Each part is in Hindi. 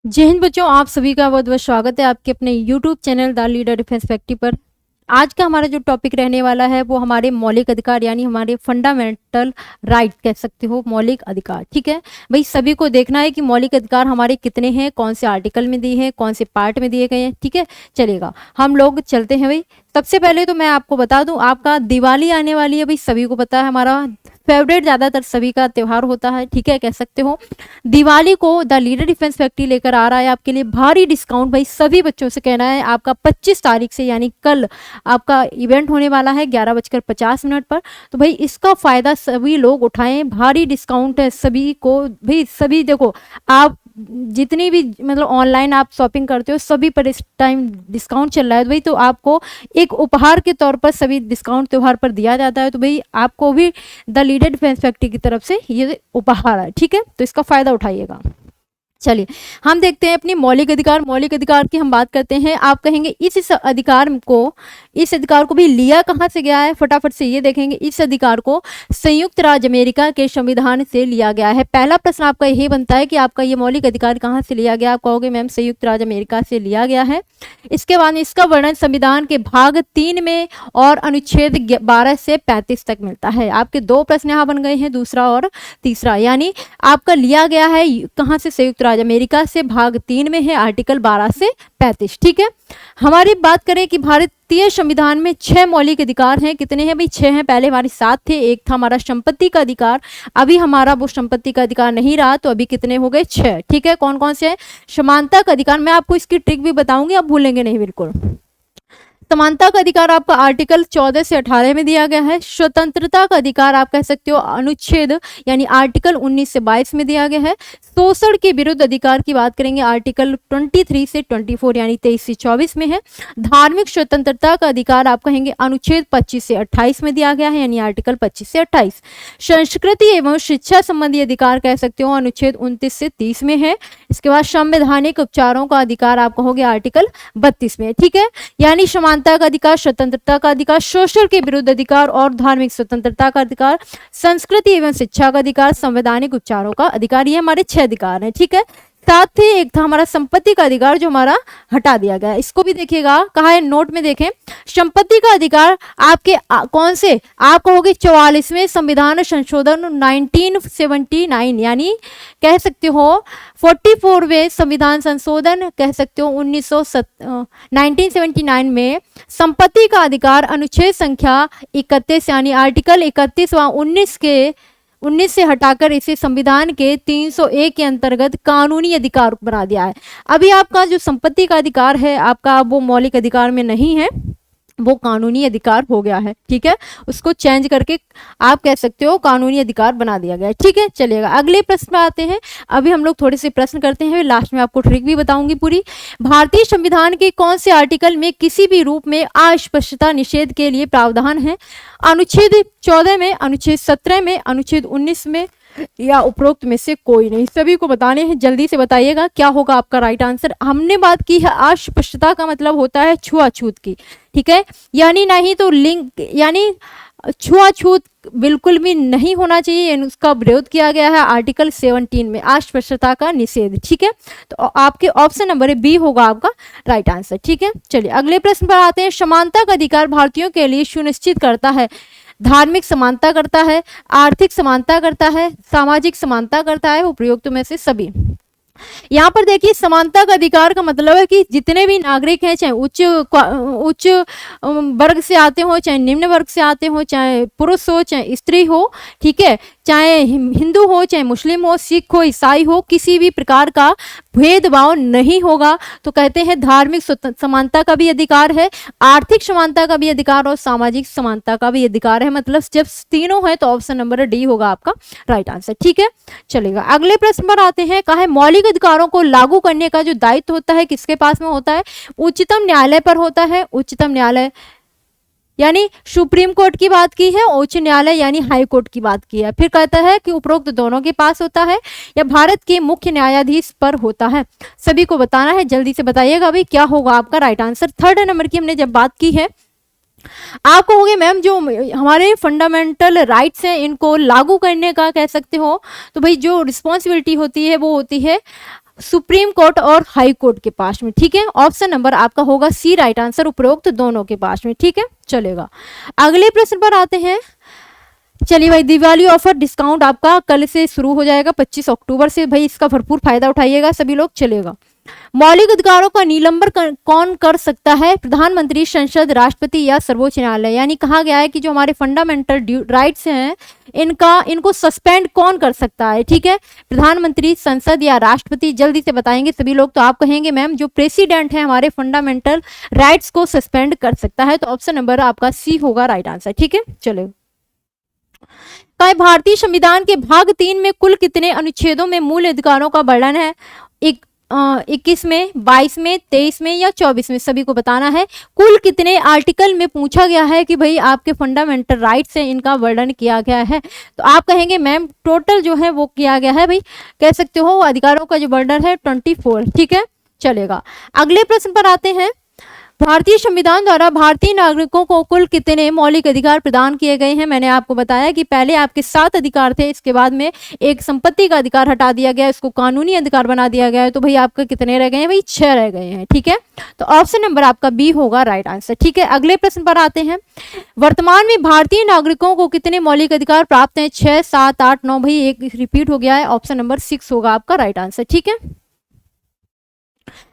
जय हिंद बच्चों, आप सभी का बहुत बहुत स्वागत है आपके अपने YouTube channel the leader defence factory पर। आज का हमारा जो टॉपिक रहने वाला है वो हमारे मौलिक अधिकार यानी हमारे फंडामेंटल राइट कह सकते हो, मौलिक अधिकार। ठीक है भाई, सभी को देखना है कि मौलिक अधिकार हमारे कितने हैं, कौन से आर्टिकल में दिए हैं, कौन से पार्ट में दिए गए हैं। ठीक है, चलेगा, हम लोग चलते हैं भाई। सबसे पहले तो मैं आपको बता दूं, आपका दिवाली आने वाली है भाई, सभी को पता है, हमारा फेवरेट ज्यादातर सभी का त्योहार होता है। ठीक है, कह सकते हो दिवाली को द लीडर डिफेंस फैक्ट्री लेकर आ रहा है आपके लिए भारी डिस्काउंट। भाई सभी बच्चों से कहना है, आपका 25 तारीख से यानी कल आपका इवेंट होने वाला है 11:50 पर। तो भाई इसका फायदा सभी लोग उठाएं, भारी डिस्काउंट है सभी को। भाई सभी देखो, आप जितनी भी मतलब ऑनलाइन आप शॉपिंग करते हो सभी पर इस टाइम डिस्काउंट चल रहा है। तो भाई तो आपको एक उपहार के तौर पर सभी डिस्काउंट त्योहार पर दिया जाता है। तो भाई आपको भी द लीडर डिफेंस फैक्ट्री की तरफ से ये उपहार है। ठीक है, तो इसका फायदा उठाइएगा। चलिए हम देखते हैं अपनी मौलिक अधिकार। मौलिक अधिकार की हम बात करते हैं। आप कहेंगे इस अधिकार को भी लिया कहाँ से गया है, फटाफट से ये देखेंगे। इस अधिकार को संयुक्त राज्य अमेरिका के संविधान से लिया गया है। पहला प्रश्न आपका यही बनता है कि आपका ये मौलिक अधिकार कहाँ से लिया गया। आप कहोगे मैम संयुक्त राज्य अमेरिका से लिया गया है। इसके बाद इसका वर्णन संविधान के भाग 3 में और अनुच्छेद 12 से 35 तक मिलता है। आपके दो प्रश्न यहाँ बन गए हैं, दूसरा और तीसरा। यानी आपका लिया गया है कहाँ से, संयुक्त राज्य अमेरिका से, भाग 3 में है, आर्टिकल 12 से 35। ठीक है, हमारी बात करें कि भारतीय संविधान में 6 मौलिक अधिकार हैं। कितने हैं भाई? 6 हैं। पहले हमारे 7 थे। एक था हमारा संपत्ति का अधिकार, अभी हमारा वो संपत्ति का अधिकार नहीं रहा, तो अभी कितने हो गए? 6। ठीक है, कौन कौन से हैं? समानता का अधिकार, मैं आपको इसकी ट्रिक भी बताऊंगी, आप भूलेंगे नहीं बिल्कुल। समानता का अधिकार आपका आर्टिकल 14 से 18 में दिया गया है। स्वतंत्रता का अधिकार आप कह सकते हो अनुच्छेद यानी आर्टिकल 19 से 22 में दिया गया है। शोषण के विरुद्ध अधिकार की बात करेंगे, आर्टिकल 23 से 24 यानी 23 से 24 में है। धार्मिक स्वतंत्रता का अधिकार आप कहेंगे अनुच्छेद 25 से 28 में दिया गया है, यानी आर्टिकल 25 से 28। संस्कृति एवं शिक्षा संबंधी अधिकार कह सकते हो अनुच्छेद 29 से 30 में है। इसके बाद संवैधानिक उपचारों का अधिकार आप कहोगे आर्टिकल 32 में। ठीक है, यानी समानता का अधिकार, स्वतंत्रता का अधिकार, शोषण के विरुद्ध अधिकार और धार्मिक स्वतंत्रता का अधिकार, संस्कृति एवं शिक्षा का अधिकार, संवैधानिक उपचारों का अधिकार, ये हमारे 6 अधिकार हैं। ठीक है, साथ ही एक था हमारा संपत्ति का अधिकार जो हमारा हटा दिया गया। इसको भी देखिएगा, कहा है नोट में देखें। संपत्ति का अधिकार आपके कौन से, आप कहोगे 44वें संविधान संशोधन 1979 यानी कह सकते हो 44वें संविधान संशोधन कह सकते हो 1979 में संपत्ति का अधिकार अनुच्छेद संख्या 31 यानी आर्टिकल 31 व 19 से हटाकर इसे संविधान के 301 के अंतर्गत कानूनी अधिकार बना दिया है। अभी आपका जो संपत्ति का अधिकार है आपका वो मौलिक अधिकार में नहीं है, वो कानूनी अधिकार हो गया है। ठीक है, उसको चेंज करके आप कह सकते हो कानूनी अधिकार बना दिया गया है। ठीक है, चलिएगा अगले प्रश्न में आते हैं। अभी हम लोग थोड़े से प्रश्न करते हैं, लास्ट में आपको ट्रिक भी बताऊंगी पूरी। भारतीय संविधान के कौन से आर्टिकल में किसी भी रूप में अस्पष्टता निषेध के लिए प्रावधान है? अनुच्छेद 14 में, अनुच्छेद 17 में, अनुच्छेद 19 में या उपरोक्त में से कोई नहीं। सभी को बताने हैं, जल्दी से बताइएगा क्या होगा आपका राइट आंसर। हमने बात की है अस्पष्टता का मतलब होता है छुआछूत की। ठीक है, यानी नहीं तो लिंग यानी छुआछूत बिल्कुल भी नहीं होना चाहिए, उसका विरोध किया गया है आर्टिकल 17 में, अस्पष्टता का निषेध। ठीक है, तो आपके ऑप्शन नंबर बी होगा आपका राइट आंसर। ठीक है, चलिए अगले प्रश्न पर आते हैं। समानता का अधिकार भारतीयों के लिए सुनिश्चित करता है, धार्मिक समानता करता है, आर्थिक समानता करता है, सामाजिक समानता करता है, उपयुक्त में से सभी। यहाँ पर देखिए समानता का अधिकार का मतलब है कि जितने भी नागरिक हैं, चाहे उच्च वर्ग से आते हो, चाहे निम्न वर्ग से आते हो, चाहे पुरुष हो चाहे स्त्री हो, ठीक है, चाहे हिंदू हो चाहे मुस्लिम हो, सिख हो ईसाई हो, किसी भी प्रकार का भेदभाव नहीं होगा। तो कहते हैं धार्मिक समानता का भी अधिकार है, आर्थिक समानता का भी अधिकार और सामाजिक समानता का भी अधिकार है। मतलब जब तीनों है तो ऑप्शन नंबर डी होगा आपका राइट आंसर। ठीक है, चलेगा अगले प्रश्न पर आते हैं। कहा है मौलिक अधिकारों को लागू करने का जो दायित्व होता है किसके पास में होता है? उच्चतम न्यायालय पर होता है। उच्चतम न्यायालय यानी सुप्रीम कोर्ट की बात की है, उच्च न्यायालय यानी हाई कोर्ट की बात की है। फिर कहता है कि उपरोक्त दोनों के पास होता है या भारत के मुख्य न्यायाधीश पर होता है। सभी को बताना है, जल्दी से बताइएगा भाई क्या होगा आपका राइट आंसर। 3rd नंबर की हमने जब बात की है, आप कहोगे मैम जो हमारे फंडामेंटल राइट्स हैं इनको लागू करने का कह सकते हो, तो भाई जो रिस्पॉन्सिबिलिटी होती है वो होती है सुप्रीम कोर्ट और हाई कोर्ट के पास में, ठीक है। ऑप्शन नंबर आपका होगा सी राइट आंसर, उपरोक्त दोनों के पास में, ठीक है। चलेगा, अगले प्रश्न पर आते हैं। चलिए भाई, दिवाली ऑफर डिस्काउंट आपका कल से शुरू हो जाएगा, 25 अक्टूबर से। भाई इसका भरपूर फायदा उठाइएगा सभी लोग। चलेगा, मौलिक अधिकारों का निलंबन कौन कर सकता है? प्रधानमंत्री, संसद, राष्ट्रपति या सर्वोच्च न्यायालय। यानी कहा गया है कि जो हमारे फंडामेंटल राइट्स हैं इनको सस्पेंड कौन कर सकता है, ठीक है। प्रधानमंत्री, संसद या राष्ट्रपति। जल्दी से बताएंगे सभी लोग। तो आप कहेंगे मैम जो प्रेसिडेंट है हमारे फंडामेंटल राइट्स को सस्पेंड कर सकता है। तो ऑप्शन नंबर आपका सी होगा राइट आंसर, ठीक है। चलो, भारतीय संविधान के भाग 3 में कुल कितने अनुच्छेदों में मूल अधिकारों का वर्णन है? 21 में, 22 में, 23 में या 24 में, सभी को बताना है। कुल कितने आर्टिकल में पूछा गया है कि भाई आपके फंडामेंटल राइट्स हैं इनका वर्णन किया गया है। तो आप कहेंगे मैम टोटल जो है वो किया गया है, भाई कह सकते हो अधिकारों का जो वर्णन है 24, ठीक है। चलेगा, अगले प्रश्न पर आते हैं। भारतीय संविधान द्वारा भारतीय नागरिकों को कुल कितने मौलिक अधिकार प्रदान किए गए हैं? मैंने आपको बताया कि पहले आपके 7 अधिकार थे, इसके बाद में एक संपत्ति का अधिकार हटा दिया गया, इसको कानूनी अधिकार बना दिया गया है। तो भाई आपके कितने रह गए हैं? भाई 6 रह गए हैं, ठीक है। तो ऑप्शन नंबर आपका बी होगा राइट आंसर, ठीक है। अगले प्रश्न पर आते हैं। वर्तमान में भारतीय नागरिकों को कितने मौलिक अधिकार प्राप्त हैं? 6, 7, 8, 9। भाई एक रिपीट हो गया है, ऑप्शन नंबर 6 होगा आपका राइट आंसर, ठीक है।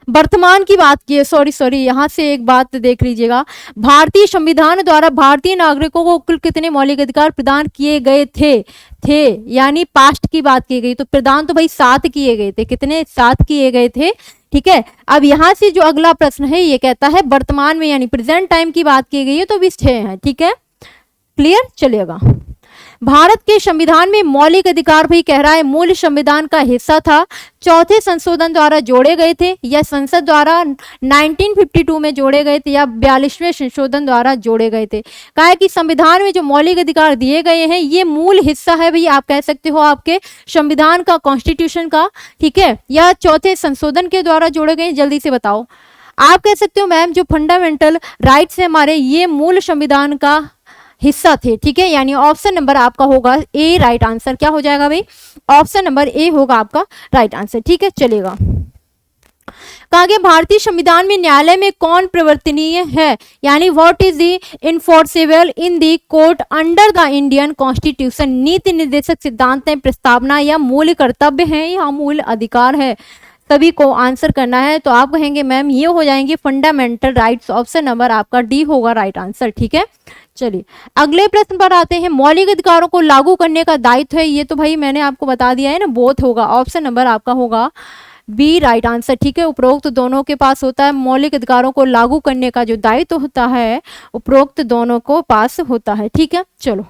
वर्तमान की बात की है, सॉरी यहां से एक बात देख लीजिएगा। भारतीय संविधान द्वारा भारतीय नागरिकों को कुल कितने मौलिक अधिकार प्रदान किए गए थे यानी पास्ट की बात की गई। तो प्रदान तो भाई 7 किए गए थे। कितने? 7 किए गए थे, ठीक है। अब यहां से जो अगला प्रश्न है ये कहता है वर्तमान में यानी प्रेजेंट टाइम की बात की गई है, तो भी 6 है, ठीक है। क्लियर? चलेगा, भारत के संविधान में मौलिक अधिकार भी कह रहा है मूल संविधान का हिस्सा था, चौथे संशोधन द्वारा जोड़े गए थे या संसद द्वारा 1952 में जोड़े गए थे या 42वें संशोधन द्वारा जोड़े गए थे। कहा है कि संविधान में जो मौलिक अधिकार दिए गए हैं ये मूल हिस्सा है, भाई आप कह सकते हो आपके संविधान का, कॉन्स्टिट्यूशन का, ठीक है, या चौथे संशोधन के द्वारा जोड़े गए। जल्दी से बताओ। आप कह सकते हो मैम जो फंडामेंटल राइट्स है हमारे ये मूल संविधान का हिस्सा थे, ठीक है। यानी ऑप्शन नंबर आपका होगा ए राइट आंसर। क्या हो जाएगा भाई? ऑप्शन नंबर ए होगा आपका राइट आंसर, ठीक है। चलेगा, कहा गया भारतीय संविधान में न्यायालय में कौन प्रवर्तनीय है? यानी what is the enforceable in the court under the Indian constitution. नीति निर्देशक सिद्धांत है, प्रस्तावना या मूल कर्तव्य है या मूल अधिकार है? सभी को आंसर करना है। तो आप कहेंगे मैम ये हो जाएंगे फंडामेंटल राइट्स। ऑप्शन नंबर आपका डी होगा राइट आंसर, ठीक है। चलिए अगले प्रश्न पर आते हैं। मौलिक अधिकारों को लागू करने का दायित्व है, ये तो भाई मैंने आपको बता दिया है ना, बोथ होगा। ऑप्शन नंबर आपका होगा बी राइट आंसर, ठीक है। उपरोक्त दोनों के पास होता है। मौलिक अधिकारों को लागू करने का जो दायित्व होता है उपरोक्त दोनों को पास होता है, ठीक है। चलो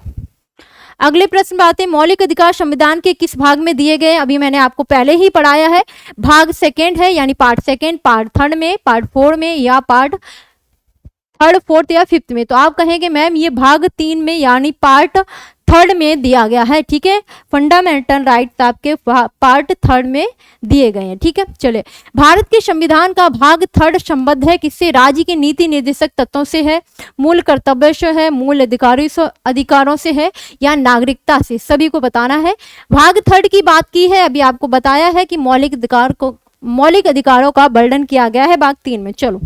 अगले प्रश्न पर आते हैं। मौलिक अधिकार संविधान के किस भाग में दिए गए? अभी मैंने आपको पहले ही पढ़ाया है। भाग 2 है यानी पार्ट 2, पार्ट 3 में, पार्ट 4 में या पार्ट 3rd, 4th या 5th में। तो आप कहेंगे मैम ये भाग 3 में यानी पार्ट 3rd में दिया गया है, ठीक है। फंडामेंटल राइट्स आपके पार्ट 3rd में दिए गए हैं, ठीक है। चले, भारत के संविधान का भाग 3rd संबद्ध है किससे? राज्य के नीति निर्देशक तत्वों से है, मूल कर्तव्य से है, मूल अधिकारों से है या नागरिकता से? सभी को बताना है। भाग 3rd की बात की है, अभी आपको बताया है कि मौलिक अधिकारों का वर्णन किया गया है भाग 3 में। चलो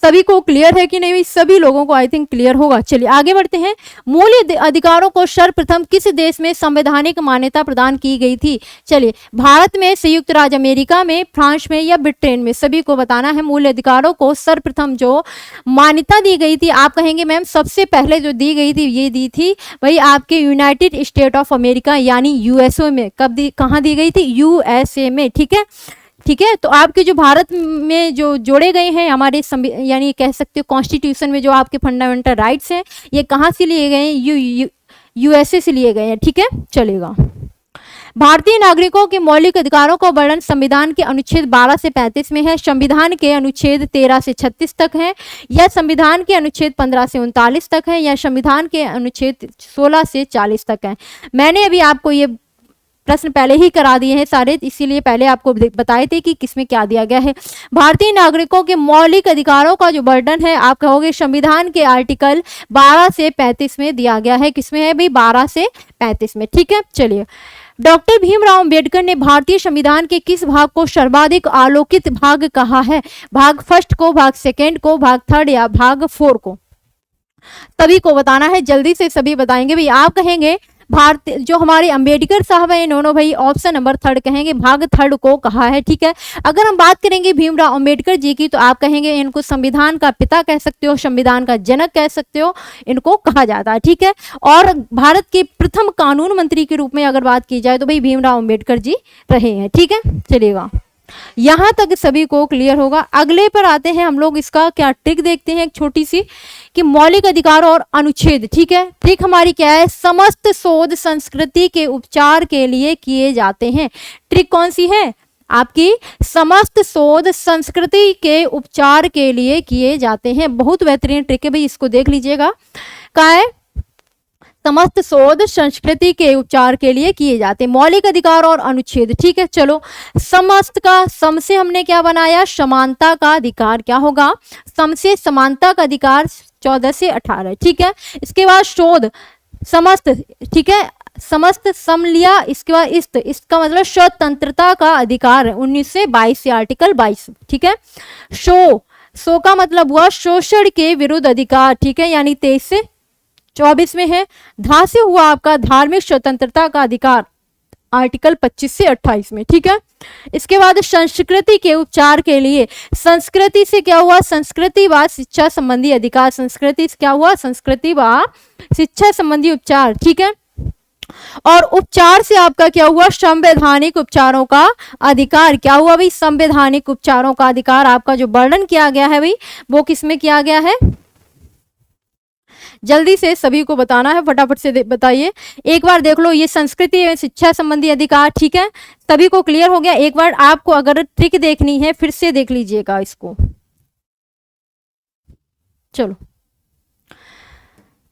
सभी को क्लियर है कि नहीं? सभी लोगों को आई थिंक क्लियर होगा। चलिए आगे बढ़ते हैं। मूल अधिकारों को सर्वप्रथम किस देश में संवैधानिक मान्यता प्रदान की गई थी? चलिए, भारत में, संयुक्त राज्य अमेरिका में, फ्रांस में या ब्रिटेन में? सभी को बताना है। मूल अधिकारों को सर्वप्रथम जो मान्यता दी गई थी, आप कहेंगे मैम सबसे पहले जो दी गई थी ये दी थी भाई आपके यूनाइटेड स्टेट ऑफ अमेरिका यानी यूएसए में। कहाँ दी गई थी? यूएसए में, ठीक है, ठीक है। तो आपके जो भारत में जो जोड़े गए हैं हमारे यानी कह सकते हो कॉन्स्टिट्यूशन में जो आपके फंडामेंटल राइट्स हैं ये कहाँ से लिए गए हैं? यूएसए से लिए गए हैं, ठीक है। चलेगा, भारतीय नागरिकों के मौलिक अधिकारों का वर्णन संविधान के अनुच्छेद 12 से 35 में है, संविधान के अनुच्छेद 13 से 36 तक है या संविधान के अनुच्छेद 15 से 39 तक है या संविधान के अनुच्छेद 16 से 40 तक है? मैंने अभी आपको ये प्रश्न पहले ही करा दिए हैं सारे, इसीलिए पहले आपको बताए थे कि किसमें क्या दिया गया है। भारतीय नागरिकों के मौलिक अधिकारों का जो वर्णन है आप कहोगे संविधान के आर्टिकल 12 से 35 में दिया गया है। किसमें है भाई? 12 से 35 में, ठीक है। चलिए, डॉक्टर भीमराव अंबेडकर ने भारतीय संविधान के किस भाग को सर्वाधिक आलोकित भाग कहा है? भाग फर्स्ट को, भाग सेकेंड को, भाग थर्ड या भाग फोर को? सभी को बताना है, जल्दी से सभी बताएंगे भाई। आप कहेंगे भारत, जो हमारे अंबेडकर साहब हैं इन्होंने भाई ऑप्शन नंबर थर्ड कहेंगे, भाग थर्ड को कहा है, ठीक है। अगर हम बात करेंगे भीमराव अंबेडकर जी की, तो आप कहेंगे इनको संविधान का पिता कह सकते हो, संविधान का जनक कह सकते हो, इनको कहा जाता है, ठीक है। और भारत के प्रथम कानून मंत्री के रूप में अगर बात की जाए तो भाई भीमराव अंबेडकर जी रहे हैं, ठीक है। चलिएगा, यहां तक सभी को क्लियर होगा। अगले पर आते हैं हम लोग, इसका क्या ट्रिक देखते हैं एक छोटी सी, कि मौलिक अधिकार और अनुच्छेद, ठीक है। ट्रिक हमारी क्या है? समस्त शोध संस्कृति के उपचार के लिए किए जाते हैं। ट्रिक कौन सी है आपकी? समस्त शोध संस्कृति के उपचार के लिए किए जाते हैं। बहुत बेहतरीन ट्रिक है भाई, इसको देख लीजिएगा। क्या है? समस्त शोध संस्कृति के उपचार के लिए किए जाते हैं। मौलिक अधिकार और अनुच्छेद, ठीक है। चलो, समस्त का सम से हमने क्या बनाया? समानता का अधिकार। क्या होगा? सम से समानता का अधिकार 14 से 18, ठीक है। इसके बाद शोध समस्त, ठीक है, समस्त सम लिया। इसके बाद इस्त, इसका मतलब स्वतंत्रता का अधिकार 19 से 22 से आर्टिकल 22, ठीक है। शो का मतलब हुआ शोषण के विरुद्ध अधिकार, ठीक है, यानी 23 से 24 में है। धा से हुआ आपका धार्मिक स्वतंत्रता का अधिकार, आर्टिकल 25 से 28 में, ठीक है। इसके बाद संस्कृति के उपचार के लिए, संस्कृति से क्या हुआ? संस्कृति व शिक्षा संबंधी अधिकार। संस्कृति से क्या हुआ? संस्कृति व शिक्षा संबंधी उपचार, ठीक है। और उपचार से आपका क्या हुआ? संवैधानिक उपचारों का अधिकार। क्या हुआ भाई? संवैधानिक उपचारों का अधिकार। आपका जो वर्णन किया गया है भाई, वो किसमें किया गया है? जल्दी से सभी को बताना है, फटाफट से बताइए। एक बार देख लो, ये संस्कृति एवं शिक्षा संबंधी अधिकार, ठीक है। सभी को क्लियर हो गया? एक बार आपको अगर ट्रिक देखनी है फिर से देख लीजिएगा इसको। चलो,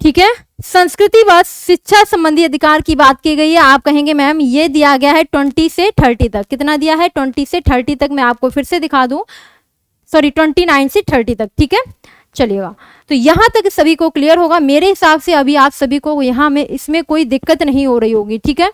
ठीक है। संस्कृति व शिक्षा संबंधी अधिकार की बात की गई है। आप कहेंगे मैम ये दिया गया है 20 से 30 तक। कितना दिया है? 20 से 30 तक। मैं आपको फिर से दिखा दूं, सॉरी 29 से 30 तक, ठीक है। चलिएगा, तो यहां तक सभी को क्लियर होगा मेरे हिसाब से। अभी आप सभी को यहां में इसमें कोई दिक्कत नहीं हो रही होगी, ठीक है,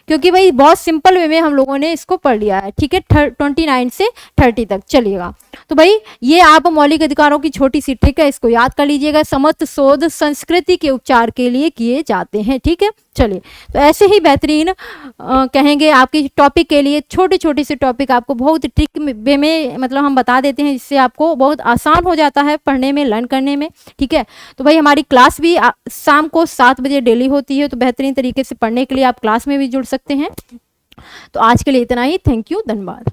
क्योंकि भाई बहुत सिंपल वे में हम लोगों ने इसको पढ़ लिया है, ठीक है, 29 से 30 तक। चलिएगा, तो भाई ये आप मौलिक अधिकारों की छोटी सी ट्रिक है, इसको याद कर लीजिएगा। समस्त शोध संस्कृति के उपचार के लिए किए जाते हैं, ठीक है। चलिए, तो ऐसे ही बेहतरीन कहेंगे आपके टॉपिक के लिए छोटे छोटे से टॉपिक आपको बहुत ट्रिक वे में मतलब हम बता देते हैं, जिससे आपको बहुत आसान हो जाता है पढ़ने में, लर्न करने में, ठीक है। तो भाई हमारी क्लास भी शाम को 7 बजे डेली होती है, तो बेहतरीन तरीके से पढ़ने के लिए आप क्लास में भी जुड़ सकते हैं। तो आज के लिए इतना ही। थैंक यू, धन्यवाद।